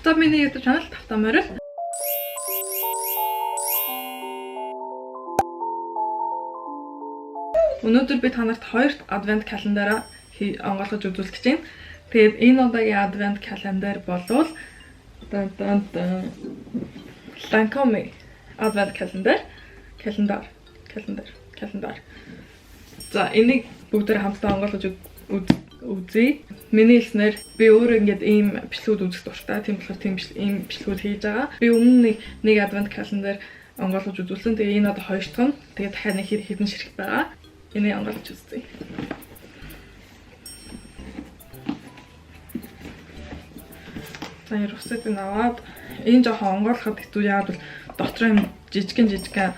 За миний YouTube channel Тавтаа Морил. Өнөөдөр би та нарт хоёрт адвент календараа онгойлгож үзүүлэх гэж байна. Тэгээд энэ удаагийн адвент календар болвол Lancome адвент календар. За энийг бүгдээр хамтдаа онгойлгож үзье. Миний хэлснээр би өөрөө ингээд ийм бичлэгүүд үзэх дуртай. Тийм болохоор ийм бичлэгүүд хийж байгаа. Би өмнө нэг адвент календар онгойлгож үзүүлсэн. Тэгээ энэ одоо хоёр дахь нь. Тэгээ дахиад нэг хэдэн ширхэг байгаа. Энийг онгойлгож үзье. За энэ русыг аваад энэ жоохон онгойлгоход хэцүү яагаад бол дотор юм жижигэн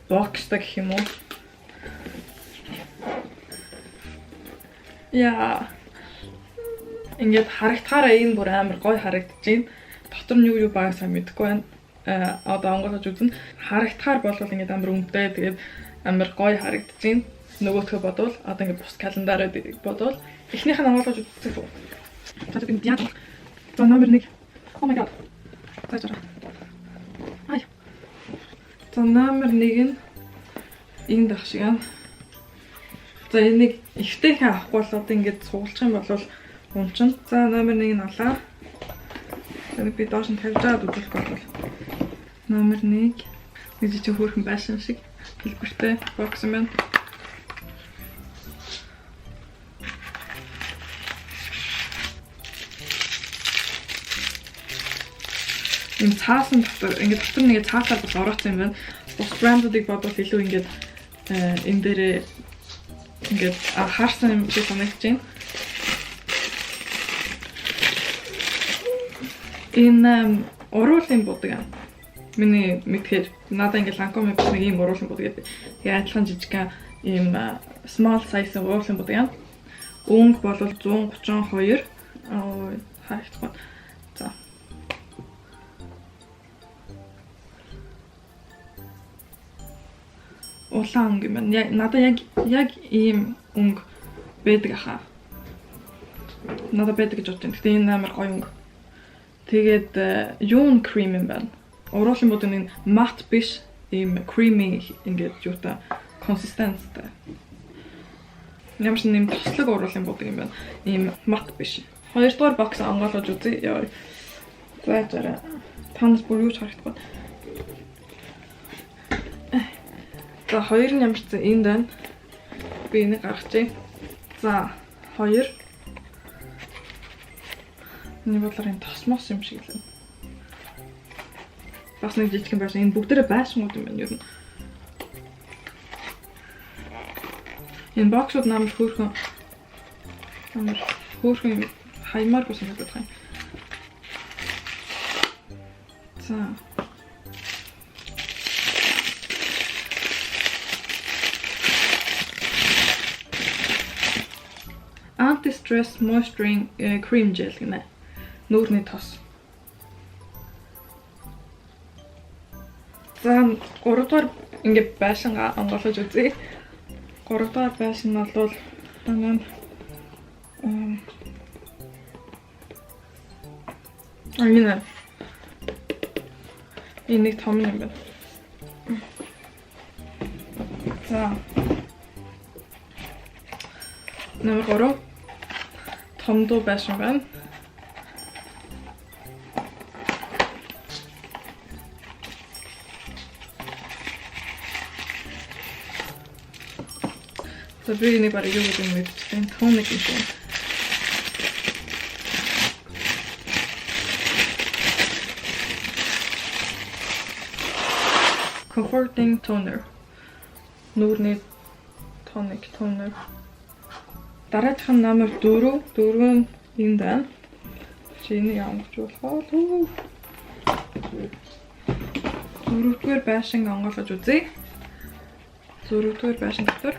бокстай гэх юм уу. Яа. Ингээд харагтахаараа энэ бүр амар гоё харагдаж байна. Дотор нь юу байгааг сайн мэдэхгүй байна. Одоо онгойлгож үзнэ. Харагтахаар бол ингээд амар өмдөө тэгээд амар гоё харагдаж байна. Нөгөөдхөө бодвол одоо ингээд бус календараа бодвол эхнийх нь онгойлгож үзэх үү. За би яа. За номер 1. Oh my god. За. Ай. За номер 1 нь энэ дах шиг аа. За энийг ихтэйхэн авахгүй бол одоо ингээд суулчих юм бол унчин. За номер 1 нь алаа. Энийг би доош нь тавьж аваад үзүүлэх бол номер 1 нэг жижиг хөөрхөн байшин шиг хэлбэртэй бокс юм байна. Энэ цаасан дотор ингээд дотор нэг цаасаар бол орооцсон юм байна. Бус брандуудыг бодвол илүү ингээд энэ дээрээ ингээд харсан юм шиг санагдаж байна. Энэ уруулын будаг. Миний мэдхээр надад ингээд Lancome нэг ийм уруулын будаг гэдэг. Тэгээ адилхан жижигхэн ийм small size уруулын будаг. Өнгө бол 132. Хайхтгаа. За. Улаан өнгө юм байна. Надад яг ийм өнгө байдаг ахаа. Надад байдаг гэж бодож байна. Гэхдээ энэ амар гоё өнгө. Тэгээд юун крем юм байна. Уруулын будаг нь мат биш, ийм creamy ингээд юутай консистенцтэй. Ямар ч нэм тослог уруулын будаг юм байна. Ийм мат биш. Хоёрдугаар бокс онгойлгож үзье. Яа. За зараа. Танаас бүр юу ч харагдахгүй. За хоёр нь ямар ч энд байна. Би энийг гаргачих. За 2. Миний бодлоор энэ тосмос юм шиг л. Бас нэг жижигхэн байшин. Энэ бүгдээрээ байшингууд юм байна ер нь. Энэ боксууд намайг хөөрхөн хаймааргүй санагдаад байна. За. Anti-stress moisturizing cream gel гэнэ. Нүүрний тос. За 3 дугаар ингээд байшин онгойлгож үзье. 3 дугаар байшин нь бол энэ нэг том юм байна. За. Номер 3 том дуу байшин байна. За би энийг бараг юу гэдэг юм мэдчихсэн. Тоник юм шиг. Comforting toner. Нүүрний toner. Дараагийнх нь номер 4. 4 нь энд байна. Чиний ямарч болохоор 4-р байшин онгойлгож үзье. 4-р байшин дотор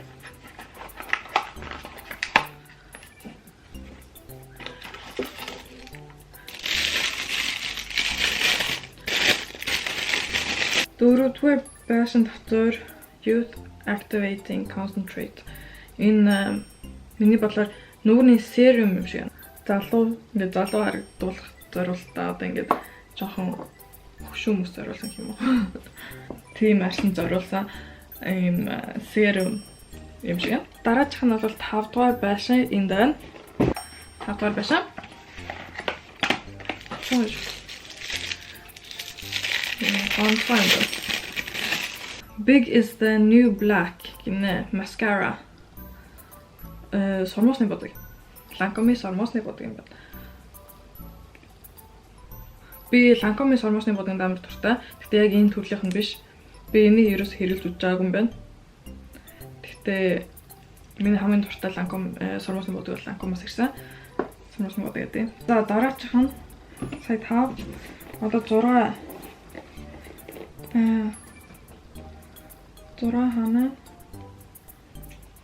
дөрөвдүгээр байшин дотор Youth Activating Concentrate. Энэ миний бодлоор нүүрний серум юм шиг. Залуу харагдуулах зориултаа одоо ингээд жоохон хөшүүмөс зориулсан юм уу. Тийм арсан зориулсан ийм серум юм шиг. Дараачих нь бол 5 дугаар байшин энд байна. 5 дугаар байшин. Big is the new black гинэ mascara. Сормосны бодог. Lancome сормосны бодог юм байна. Би Lancome сормосны бодгийн амар дуртай. Гэтэ яг энэ төрлийнх нь биш. Би энийг ерөөс хэрэглэж үзээгүй юм байна. Гэтэ миний хамгийн дуртай Lancome сормосны бодог бол Lancome-оос ирсэн. Сормосны бодог гэдэг. За дараачих нь сая 5 одоо 6 хана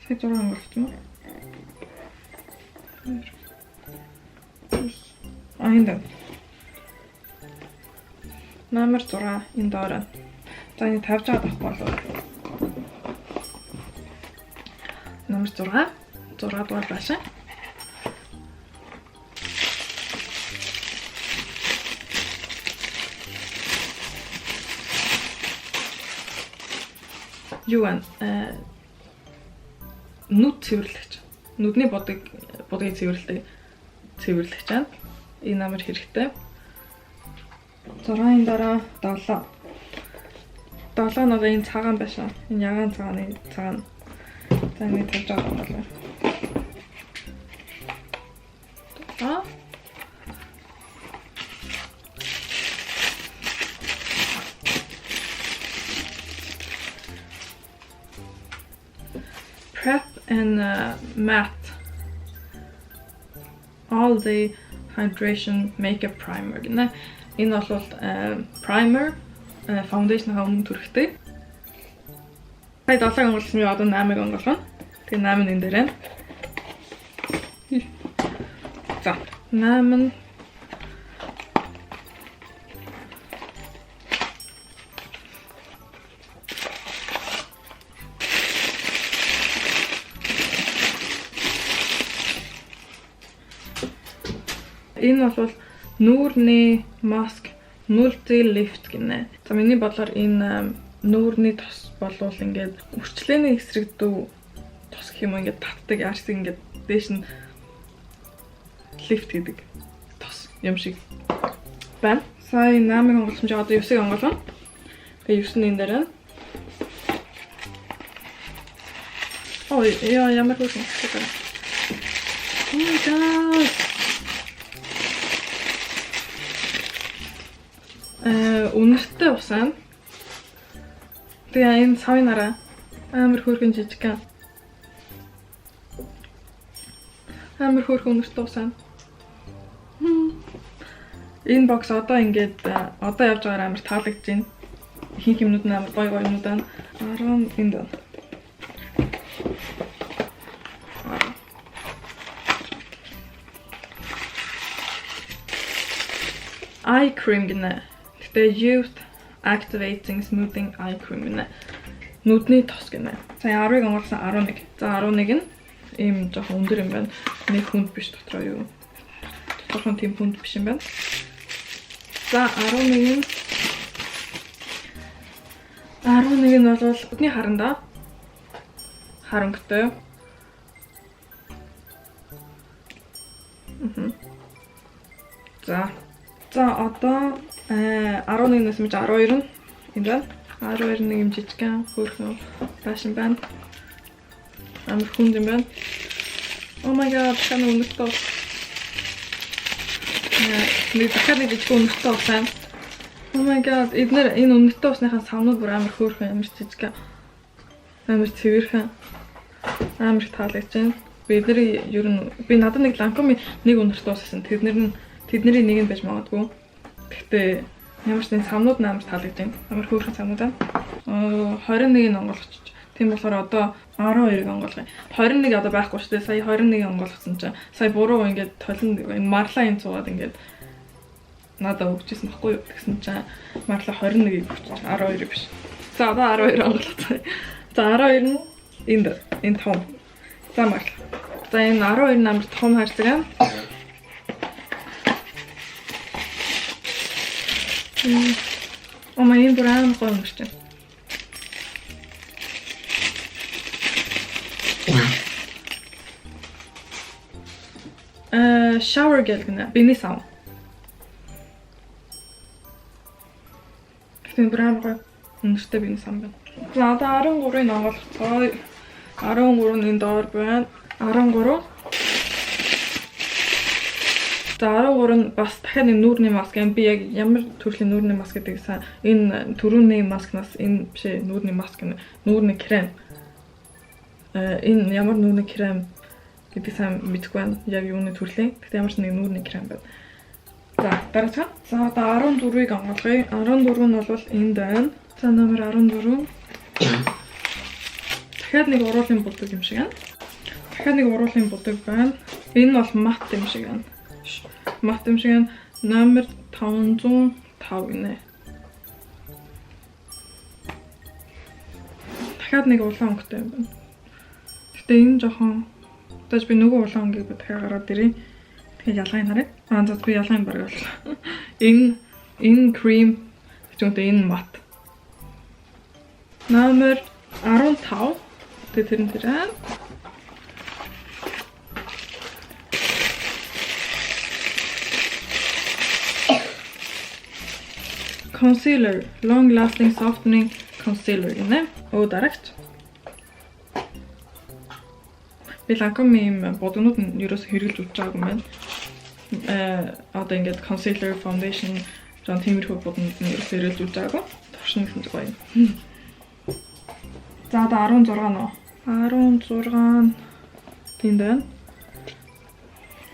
сая 6 өнгөрсөн юм. Энд номер 6 энэ доор. За энэ тавьж байгаа байхгүй болов. Номер 6 дугаар байшин. Юуан нүд цэвэрлэгч. Нүдний бодгийг цэвэрлэгч аа. Энэ намар хэрэгтэй. 6-ын дараа 7. 7 нь одоо энэ цагаан байшин. Энэ ягаан цагааны цагаан. За ингэ тавьж байгаа юм байна. Prep and matte. All the hydration makeup primer гэнэ. Энэ бол primer foundation-аа өмнө төрхтэй. Сая 7 онгоолсон би одоо 8-ыг онгоолгоно. Тэгээ 8 энэ дээр байна. За 8 энэ бол нүүрний маск multi lift гинэ. За миний бодлоор энэ нүүрний тос болвол ингээд үрчлээний эсрэг дүү тос гэх юм ингээд татдаг арсыг ингээд дээш нь lift гэдэг тос юм шиг байна. Сая 8-ыг онгоолсон чи одоо 9-ыг онгоолгоно. Тэгээ 9 нь энэ дээр байна. Ой, ямар хөөрхөн. Oh my god. Үнэртэй усаа. Тэгээ энэ савын нараа амар хөөрхөн жижигхан. Амар хөөрхөн үнэртэй усаа. Энэ бокс одоо ингээд одоо явж байгаа амар таалагдж байна. Ихэнх юмнууд нь амар гоё юмнууд байна. 10 энд байна. Eye cream гэнэ. Гэтэ youth activating smoothing eye cream гэнэ. Нүдний тос гэнэ. Сая 10-ыг онгоолсон 11. За 11 нь ийм жоохон өндөр юм байна. Нэг хүнд биш дотроо юу. Доторхон тийм хүнд биш юм байна. За 11 нь бол өдний харандаа харангатай. За одоо 11-ээс мэж 12 нь энэ байна. 12 нэг юм жижигхан хөөрхөн фашн байна. Амар хүнд юм байна. Oh my god, тань өнөختөө. Нэг дахиад нэг жижиг өнөختөө байна. Oh my god, энэ өнөختөө усныхаа савнууд бүр амар хөөрхөн, амар жижигхан. Амар цэвэрхэн. Амар таалагдж байна. Би надад нэг Lancome нэг өнөختөө уссан. Тэдний нэг нь байж магадгүй. Гэхдээ ямар ч нэг савнууд амар таалагдж байна. Амар хөөрхөн савнууд байна. 21-ийг онгойлгочих. Тийм болохоор одоо 12-ыг онгойлгоё. 21 одоо байхгүй шүү дээ. Сая 21-ийг онгойлгосон чинь сая буруу ингээд толин марлаа юм цугаад ингээд надад өгчээсэн байхгүй юу гэсэн чинь марлаа 21-ийг өгч 12 биш. За одоо 12 онгойлгоцгоё. За 12 нь энэ том. За марлаа. За энэ 12 намар том харцаг аа. Энэ бүр амар гоё өнгөрч байна. Shower gel гэнэ. Биний сав. Гэтэ бүр амар гоё өнгөртэй биний сав байна. За одоо 13-ыг онгойлгоцгоо. 13-ийн доор байна. 13. За 13 нь бас дахиад нэг нүүрний маск юм. Би яг ямар төрлийн нүүрний маск гэдгийг сайн энэ түрүүний маскнаас энэ биш нүүрний маск нэ нүүрний крем. Энэ ямар нүүрний крем гэдэг сайн мэдэхгүй байна. Яг юуны төрлийн. Гэхдээ ямар ч нэг нүүрний крем байна. За дараач. За одоо 14-ыг онгойлгоё. 14 нь бол энд байна. За номер 14. Дахиад нэг уруулын будаг юм шиг байна. Дахиад нэг уруулын будаг байна. Энэ бол мат юм шиг байна. Мат юм шиг байна. Номер 505 гинэ. Дахиад нэг улаан өнгөтэй юм байна. Гэтэ энэ жоохон тааж би нөгөө улаан өнгөийг дахиад гараад ирээ. Тэгэхээр ялгааг харъя. За би ялгааг бараг боллоо. Энэ крем гэдэг энэ мат. Номер 15. Тэр нь тэрэн. Concealer, long lasting softening concealer гэнэ. Дараагч. Би Lancome юм бодгонууд нь ерөөсө хэрэглэж үзэж байгаагүй юм байна. Одоо ингээд concealer, foundation, жон тиймэрхүү бодгонууд нь ерөөсө хэрэглэж үзэж байгаагүй. Туршин гэсэн зүг гоё. За одоо 16 нөө. 16 тийм байна.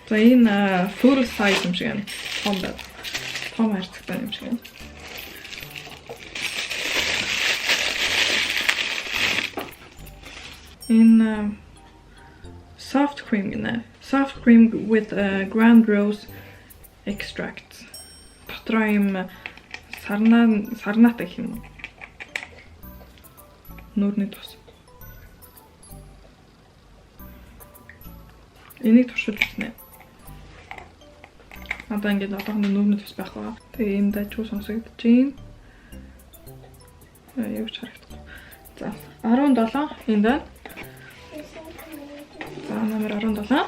За энэ full size юм шиг байна. Том байна. Том харьцагтай юм шиг байна. In soft cream гэнэ. Soft cream with ground rose extract. Дотроо юм сарнаатай гэх юм уу? Нүүрний тус. Энийг туршиж үзнэ. Одоо ингээд одоохондоо нүүрний тус байх ба. Тэгээ энэ дажгүй сонсогдож байна. Юу ч харагдахгүй. За 17 энд байна. За номер 17.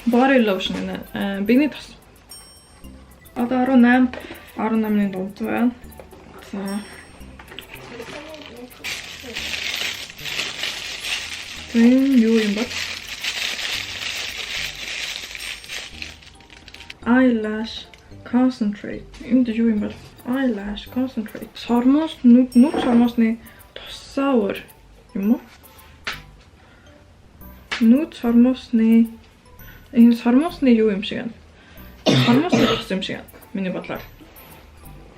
Body lotion гэнэ. Биний тос. Одоо 18-ны дунд байна. За. Энэ юу юм бэ? Eyelash concentrate. Энд юу юм бэ? Eyelash concentrate. Сормоос нүд сормоосны тусаар юм уу? Нүд сормоосны энэ сормоосны юу юм шиг байна? Сормоосны тус юм шиг байна. Миний бодлоор.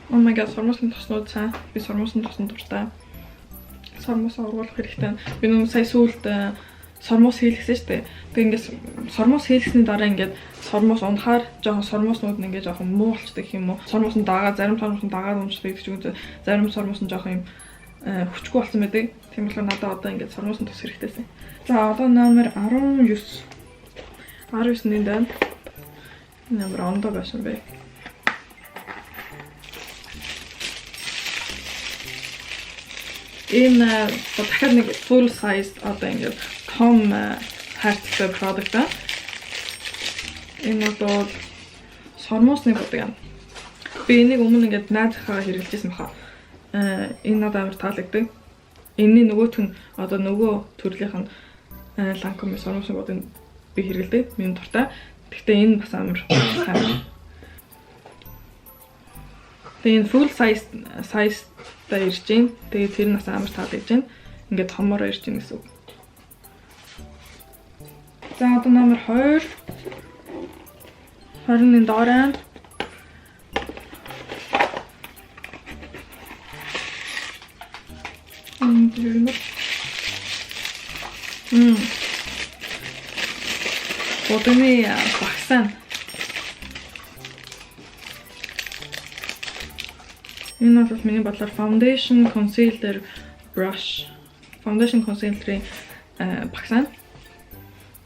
Oh my god, сормоосны туснууд цаа. Би сормоосны тусанд дуртай. Сормоосоо ургуулах хэрэгтэй. Би нөө сая сүүлд сормоос хийлгэсэн шүү дээ. Тэг ингээд сормоос хийлгэсний дараа ингээд сормоос унахаар жоохон сормооснууд нь ингээд жоохон муу болчтой гэх юм уу. Сормоос нь зарим сормоос нь дагаад унждаг гэж үү. Зарим сормоос нь жоохон юм хүчгүй болсон байдаг. Тийм болохоор надад одоо ингээд сормоос нь тус хэрэгтэйсэн. За одоо номер 19. 19-ний дан номер ондоо байсан бай. Энэ дахиад нэг full size одоо ингээд том хайрцагтай product аа. Энэ бол сормоосны будаг юм. Би энийг өмнө ингээд найзахаа хэрэглэжсэн баха. Энэ надад амар таалагддаг. Энэний нөгөөх нь одоо нөгөө төрлийнх нь Lancome сормоосны будаг би хэрэглэдэг. Миний дуртай. Гэхдээ энэ бас амар сайн. Тэгээ энэ full size та ирж гин. Тэгээ тэр нас амар таалагдж байна. Ингээд томоор ирж гин гэсэн үг. За одоо номер 20. 20-ны доор. Бодны багсан. Энэ бол миний бодлоор foundation, concealer, brush. foundation concealer-ийн багс аа.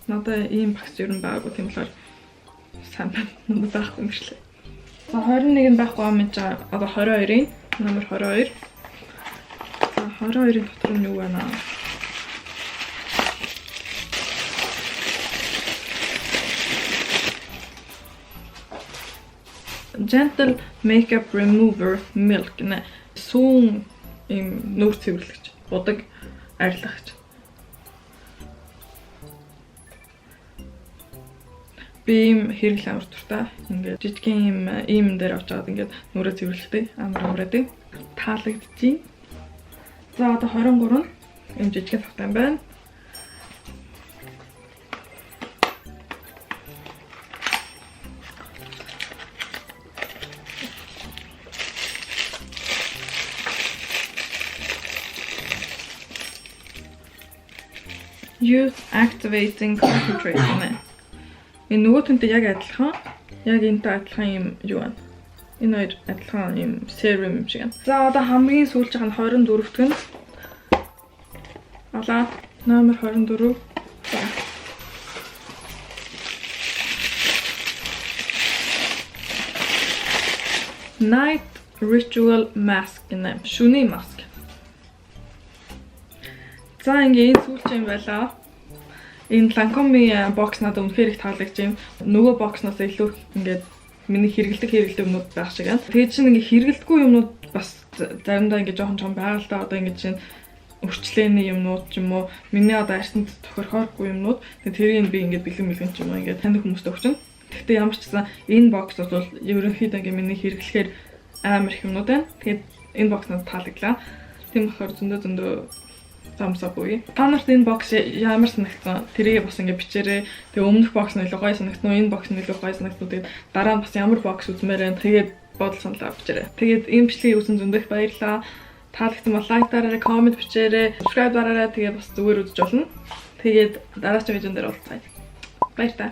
Надад ийм багс ер нь байгаагүй тийм болохоор сайн надад байхгүй юм шилээ. За 21 байхгүй юм чинь одоо 22-ийн номер 22. За 22-ийн дотор нь юу байна аа? Gentle Makeup Remover Milk нэ. Сүүн ийм нүүр цэвэрлэгч, будаг арилгагч. Би ийм хэрэглээ амар дуртай. Ингээд жижигхэн ийм дээр авч аваад ингээд нүрээ цэвэрлэхтэй амар амраадаг. Таалагдчих. За одоо 23 ийм жижигхэн цагтай юм байна. Youth Activating Concentrate нэ. Энэ нөгөөтөнтэй яг адилхан. Яг энэтэй адилхан юм юу байна? Энэ хоёр адилхан юм serum юм шиг байна. За одоо хамгийн сүүлчийнх нь 24-т нь. Алаа номер 24. За. Night Ritual Mask нэ. Шүний маск. За ингээ энэ сүүлчийн байлаа. Энэ Lancome бокс надад үнэхээр их таалагдж байна. Нөгөө боксноос илүү ингээд миний хэрэгэлдэг юмнууд байх шиг байна. Тэгээд чинь ингээ хэрэгэлдэггүй юмнууд бас заримдаа ингээ жоохон байгаа л да. Одоо ингээ чинь өрчлөөний юмнууд ч юм уу, миний одоо арьсанд тохирохоогүй юмнууд. Тэгээд тэрийг би ингээ бэлгэн ч юм уу ингээ танд хүмүүст өгчнө. Гэхдээ ямар ч гэсэн энэ бокс бол ерөнхийдөө ингээ миний хэрэглэхээр амар их юмнууд байна. Тэгээд энэ бокс надад таалагдлаа. Тийм болохоор зөндөө самсаггүй. Та нарт энэ бокс ямар санагдсан? Тэрийг бас ингэ бичээрэй. Тэгээ өмнөх бокс нь илүү гоё санагдсан уу? Энэ бокс нь илүү гоё санагдсан уу? Тэгээд дараа нь бас ямар бокс үзмээр байна. Тэгээд бодол саналаа бичээрэй. Тэгээд энэ бичлэгийг үзсэн зөндөх баярлалаа. Таалагдсан бол лайк дараарай, коммент бичээрэй, subscribe дараарай. Тэгээ бас зүгээр үзэж болно. Тэгээд дараагийн видеон дээр уулзъя. Баяр та.